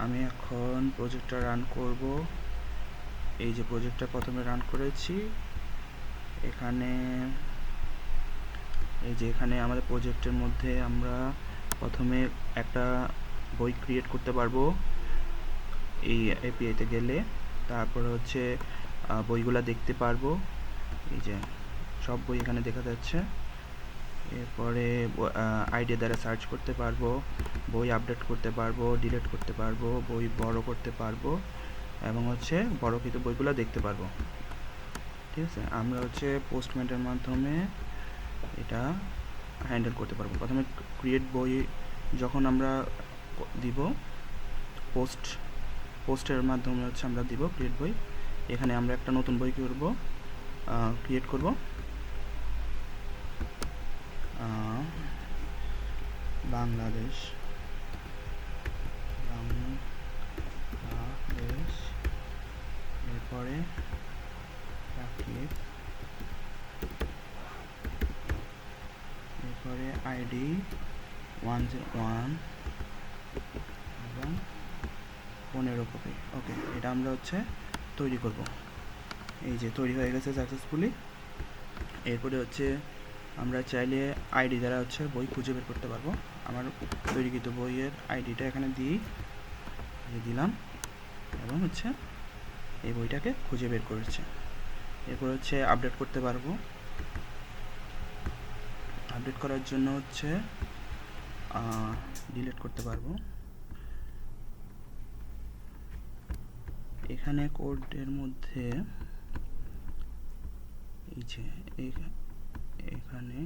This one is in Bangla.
আমি এখন প্রজেক্টটা রান করব। এই যে প্রজেক্টটা প্রথমে রান করেছি, এখানে এই যে এখানে আমাদের প্রজেক্টের মধ্যে আমরা প্রথমে একটা বই ক্রিয়েট করতে পারবো এই এপিআইতে গেলে। তারপরে হচ্ছে বইগুলা দেখতে পারবো, এই যে সব বই এখানে দেখা যাচ্ছে। এরপরে আইডি দ্বারা সার্চ করতে পারবো, বই আপডেট করতে পারবো, ডিলিট করতে পারবো, বই বড় করতে পারবো এবং হচ্ছে বড়কৃত বইগুলো দেখতে পারবো। ঠিক আছে, আমরা হচ্ছে পোস্টম্যানের মাধ্যমে এটা হ্যান্ডেল করতে পারবো। প্রথমে ক্রিয়েট বই যখন আমরা দিব, পোস্টের মাধ্যমে হচ্ছে আমরা দিব ক্রিয়েট বই। এখানে আমরা একটা নতুন বই করব, ক্রিয়েট করব। বাংলাদেশ, এরপরে এরপরে আইডি 101 এবং 15 কপি। ওকে, এটা আমরা হচ্ছে তৈরি করব। এই যে তৈরি হয়ে গেছে সাকসেসফুলি। এরপরে হচ্ছে আমরা চাইলে আইডি দ্বারা হচ্ছে বই খুঁজে বের করতে পারবো। আমার তৈরিকৃত বইয়ের আইডিটা এখানে দিলাম এবং হচ্ছে এই বইটাকে খুঁজে বের করেছে। এরপর হচ্ছে আপডেট করতে পারবো। আপডেট করার জন্য হচ্ছে ডিলিট করতে পারবো। এখানে কোডের মধ্যে এই যে এখানে